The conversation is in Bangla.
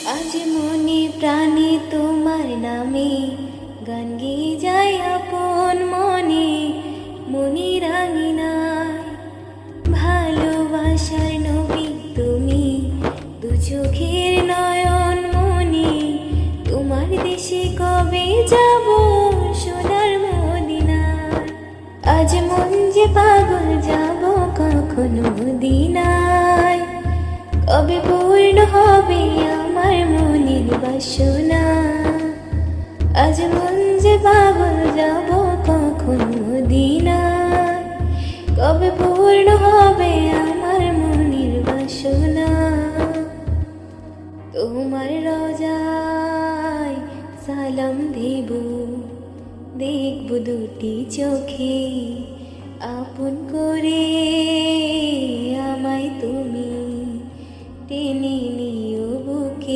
আজ মনে প্রাণে তোমার নামে গান গেয়ে যায় আপন মনে, মনে রাঙিনায় ভালোবাসার নবী তুমি, দু চোখের নয়ন মনি। তোমার দেশে কবে যাব সোনার মদিনায়। আজ মন যে পাগল, যাব কখন মদিনায়। কবে পূর্ণ হবে আমার মনের বাসনা। আজ মন যে পাগল, যাব কখন মদিনায়। কবে পূর্ণ হবে আমার মনের বাসনা। তোমার রোজায় সালাম দেব, দেখব দুটি চোখে আপন করে।